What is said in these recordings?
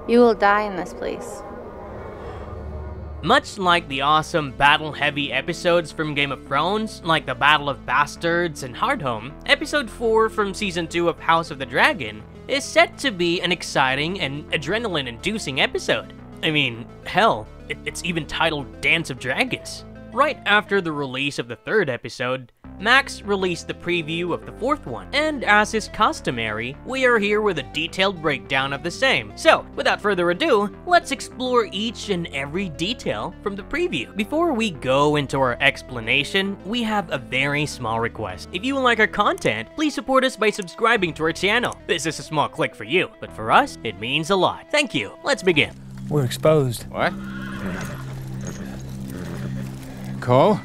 You will die in this place. Much like the awesome battle-heavy episodes from Game of Thrones, like the Battle of Bastards and Hardhome, Episode 4 from Season 2 of House of the Dragon is set to be an exciting and adrenaline-inducing episode. I mean, hell, it's even titled Dance of Dragons. Right after the release of the third episode, Max released the preview of the fourth one, and as is customary, we are here with a detailed breakdown of the same. So, without further ado, let's explore each and every detail from the preview. Before we go into our explanation, we have a very small request. If you like our content, please support us by subscribing to our channel. This is a small click for you, but for us, it means a lot. Thank you. Let's begin. We're exposed. What? Cole?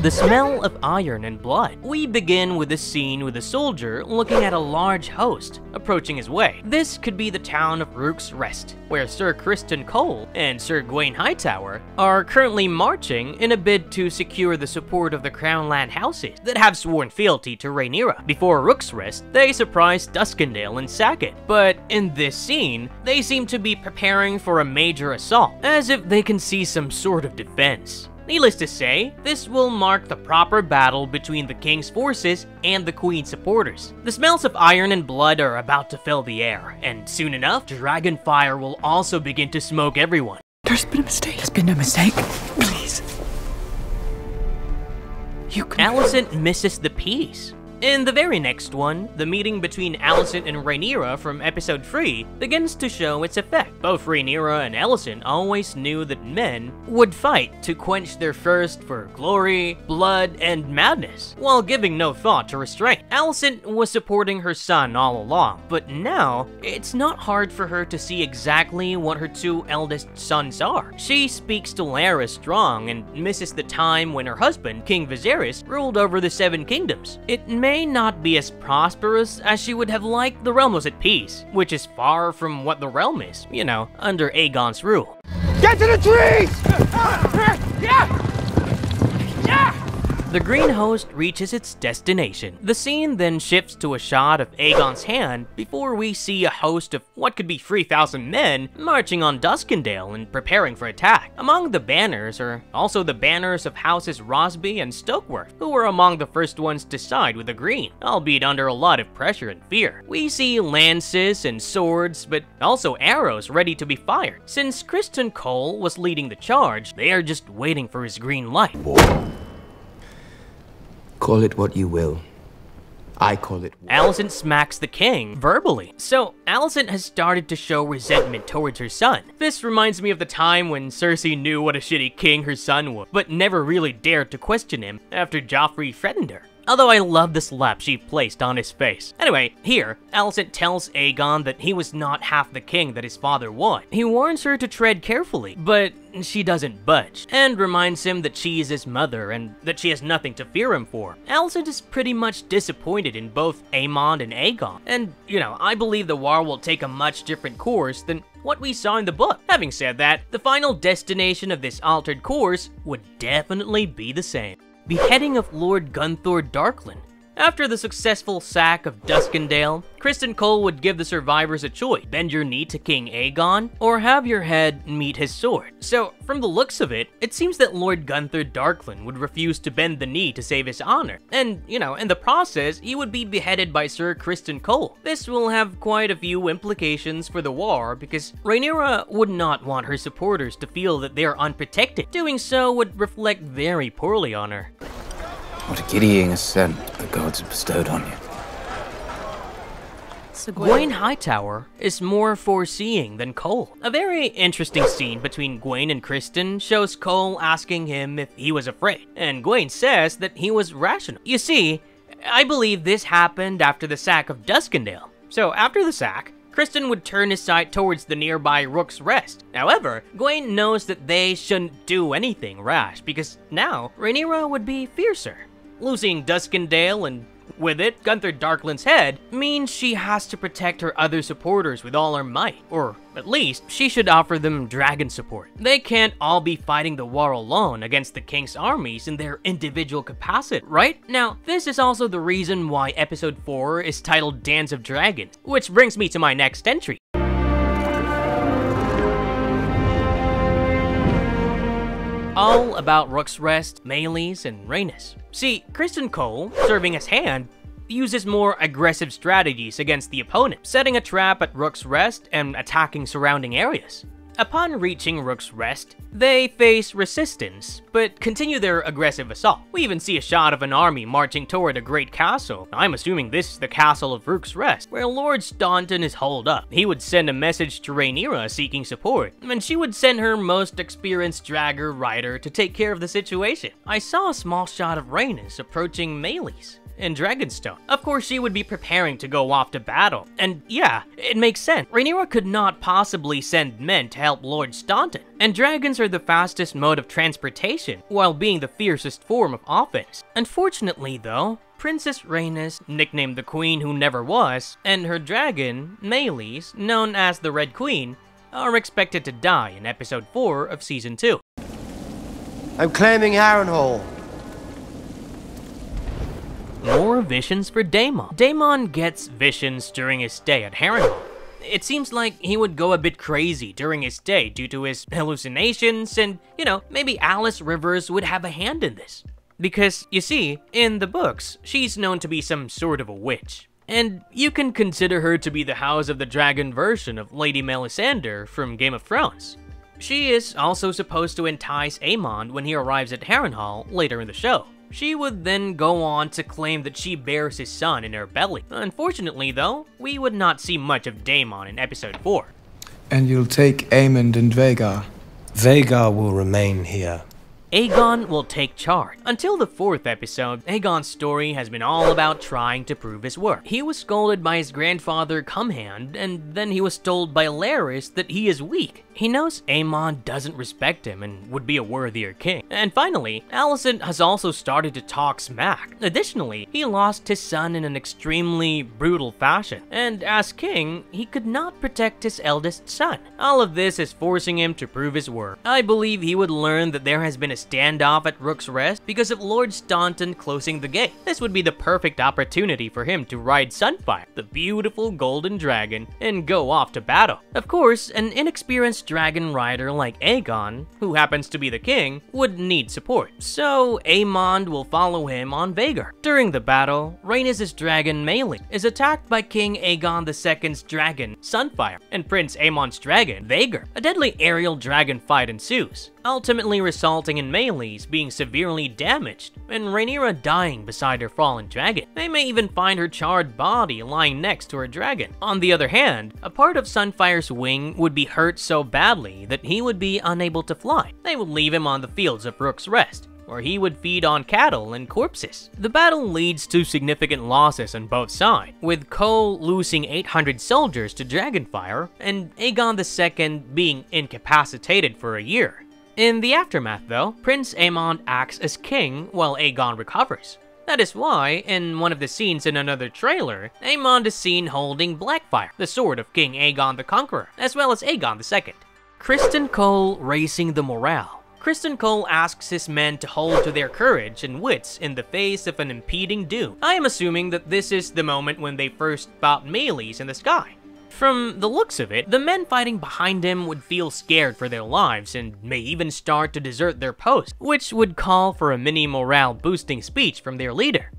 The smell of iron and blood. We begin with a scene with a soldier looking at a large host approaching his way. This could be the town of Rooks Rest, where Sir Criston Cole and Sir Gawain Hightower are currently marching in a bid to secure the support of the Crown Land houses that have sworn fealty to Rhaenyra. Before Rooks Rest, they surprise Duskendale and sack it, but in this scene, they seem to be preparing for a major assault, as if they can see some sort of defense. Needless to say, this will mark the proper battle between the king's forces and the queen's supporters. The smells of iron and blood are about to fill the air, and soon enough, dragon fire will also begin to smoke everyone. There's been a mistake. There's been no mistake. Please. You can... Allison misses the piece. In the very next one, the meeting between Allison and Rhaenyra from episode 3 begins to show its effect. Both Rhaenyra and Allison always knew that men would fight to quench their thirst for glory, blood, and madness, while giving no thought to restraint. Allison was supporting her son all along, but now, it's not hard for her to see exactly what her two eldest sons are. She speaks to Rhaenyra strong and misses the time when her husband, King Viserys, ruled over the Seven Kingdoms. It may not be as prosperous as she would have liked. The realm was at peace, which is far from what the realm is, you know, under Aegon's rule. Get to the trees! The green host reaches its destination. The scene then shifts to a shot of Aegon's hand before we see a host of what could be 3,000 men marching on Duskendale and preparing for attack. Among the banners are also the banners of houses Rosby and Stokeworth, who were among the first ones to side with the green, albeit under a lot of pressure and fear. We see lances and swords, but also arrows ready to be fired. Since Criston Cole was leading the charge, they are just waiting for his green light. Call it what you will. I call it war. Allison smacks the king verbally. So, Allison has started to show resentment towards her son. This reminds me of the time when Cersei knew what a shitty king her son was, but never really dared to question him after Joffrey threatened her. Although I love the slap she placed on his face. Anyway, here, Allison tells Aegon that he was not half the king that his father was. He warns her to tread carefully, but she doesn't budge, and reminds him that she is his mother and that she has nothing to fear him for. Allison is pretty much disappointed in both Aemond and Aegon, and, you know, I believe the war will take a much different course than what we saw in the book. Having said that, the final destination of this altered course would definitely be the same. Beheading of Lord Gunther Darkland. After the successful sack of Duskendale, Criston Cole would give the survivors a choice: bend your knee to King Aegon, or have your head meet his sword. So, from the looks of it, it seems that Lord Gunther Darkland would refuse to bend the knee to save his honor. And, you know, in the process, he would be beheaded by Sir Criston Cole. This will have quite a few implications for the war, because Rhaenyra would not want her supporters to feel that they are unprotected. Doing so would reflect very poorly on her. What a giddying ascent the gods have bestowed on you. Gawain Hightower is more foreseeing than Cole. A very interesting scene between Gawain and Criston shows Cole asking him if he was afraid, and Gawain says that he was rational. You see, I believe this happened after the sack of Duskendale. So after the sack, Criston would turn his sight towards the nearby Rooks Rest. However, Gawain knows that they shouldn't do anything rash, because now Rhaenyra would be fiercer. Losing Duskendale and with it, Gunther Darkland's head, means she has to protect her other supporters with all her might, or at least, she should offer them dragon support. They can't all be fighting the war alone against the king's armies in their individual capacity, right? Now, this is also the reason why episode 4 is titled Dance of Dragons, which brings me to my next entry. all about Rooks Rest, Melees, and Rhaenys. See, Criston Cole, serving as hand, uses more aggressive strategies against the opponent, setting a trap at Rooks Rest and attacking surrounding areas. Upon reaching Rooks Rest, they face resistance, but continue their aggressive assault. We even see a shot of an army marching toward a great castle. I'm assuming this is the castle of Rooks Rest, where Lord Staunton is holed up. He would send a message to Rhaenyra seeking support, and she would send her most experienced dragger rider to take care of the situation. I saw a small shot of Rhaenys approaching Melees in Dragonstone. Of course, she would be preparing to go off to battle. And yeah, it makes sense. Rhaenyra could not possibly send men to help Lord Staunton. And dragons are the fastest mode of transportation, while being the fiercest form of offense. Unfortunately though, Princess Rhaenys, nicknamed the Queen Who Never Was, and her dragon, Melees, known as the Red Queen, are expected to die in episode 4 of season 2. I'm claiming Harrenhal. More visions for Daemon. Daemon gets visions during his stay at Harrenhal. It seems like he would go a bit crazy during his stay due to his hallucinations and, maybe Alice Rivers would have a hand in this. Because, you see, in the books, she's known to be some sort of a witch. And you can consider her to be the House of the Dragon version of Lady Melisandre from Game of Thrones. She is also supposed to entice Aemon when he arrives at Harrenhal later in the show. She would then go on to claim that she bears his son in her belly. Unfortunately though, we would not see much of Daemon in episode 4. And you'll take Aemond and Vhagar? Vhagar will remain here. Aegon will take charge. Until the 4th episode, Aegon's story has been all about trying to prove his worth. He was scolded by his grandfather Cumhand, and then he was told by Larys that he is weak. He knows Aemon doesn't respect him and would be a worthier king. And finally, Allison has also started to talk smack. Additionally, he lost his son in an extremely brutal fashion, and as king, he could not protect his eldest son. All of this is forcing him to prove his worth. I believe he would learn that there has been a standoff at Rooks Rest because of Lord Staunton closing the gate. This would be the perfect opportunity for him to ride Sunfire, the beautiful golden dragon, and go off to battle. Of course, an inexperienced dragon rider like Aegon, who happens to be the king, would need support. So Aemond will follow him on Vhagar. During the battle, Rhaenys' dragon Melees is attacked by King Aegon II's dragon Sunfire and Prince Aemon's dragon Vhagar. A deadly aerial dragon fight ensues, ultimately resulting in Melees being severely damaged and Rhaenyra dying beside her fallen dragon. They may even find her charred body lying next to her dragon. On the other hand, a part of Sunfire's wing would be hurt so badly that he would be unable to fly. They would leave him on the fields of Rooks Rest, where he would feed on cattle and corpses. The battle leads to significant losses on both sides, with Cole losing 800 soldiers to Dragonfire and Aegon II being incapacitated for a year. In the aftermath though, Prince Aemond acts as king while Aegon recovers. That is why, in one of the scenes in another trailer, Aemond is seen holding Blackfire, the sword of King Aegon the Conqueror, as well as Aegon II. Criston Cole raising the morale. Criston Cole asks his men to hold to their courage and wits in the face of an impeding doom. I am assuming that this is the moment when they first spot Melees in the sky. From the looks of it, the men fighting behind him would feel scared for their lives and may even start to desert their post, which would call for a mini morale-boosting speech from their leader.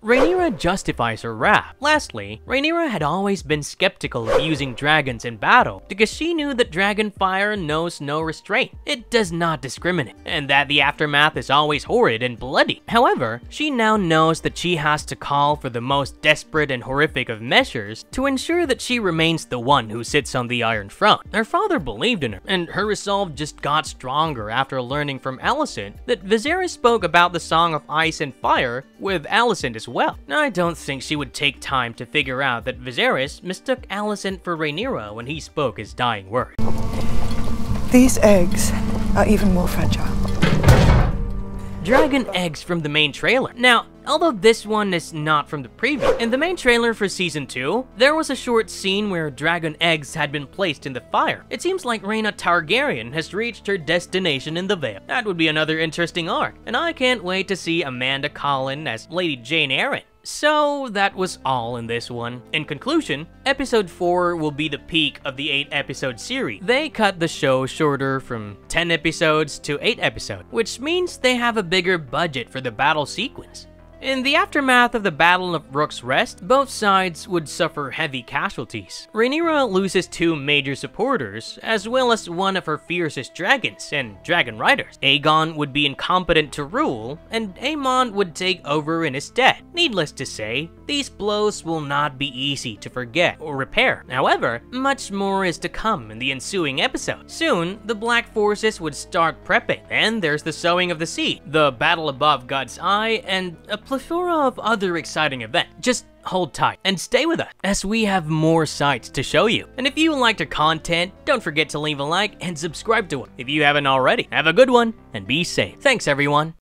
Rhaenyra justifies her wrath. Lastly, Rhaenyra had always been skeptical of using dragons in battle because she knew that dragon fire knows no restraint. It does not discriminate, and that the aftermath is always horrid and bloody. However, she now knows that she has to call for the most desperate and horrific of measures to ensure that she remains the one who sits on the Iron Throne. Her father believed in her, and her resolve just got stronger after learning from Allison that Viserys spoke about the Song of Ice and Fire with Allison as well. I don't think she would take time to figure out that Viserys mistook Allison for Rhaenyra when he spoke his dying words. These eggs are even more fragile. Dragon eggs from the main trailer. Now, although this one is not from the preview, in the main trailer for season 2, there was a short scene where dragon eggs had been placed in the fire. It seems like Rhaenyra Targaryen has reached her destination in the Vale. That would be another interesting arc, and I can't wait to see Amanda Collin as Lady Jane Arryn. So that was all in this one. In conclusion, episode 4 will be the peak of the 8-episode series. They cut the show shorter from 10 episodes to 8 episodes, which means they have a bigger budget for the battle sequence. In the aftermath of the Battle of Rooks Rest, both sides would suffer heavy casualties. Rhaenyra loses 2 major supporters, as well as one of her fiercest dragons and dragon riders. Aegon would be incompetent to rule, and Daemon would take over in his stead. Needless to say, these blows will not be easy to forget or repair. However, much more is to come in the ensuing episode. Soon, the Black Forces would start prepping. Then there's the sowing of the seed, the battle above God's Eye, and a plethora of other exciting events. Just hold tight and stay with us as we have more sites to show you. And if you liked our content, don't forget to leave a like and subscribe to it if you haven't already. Have a good one and be safe. Thanks everyone.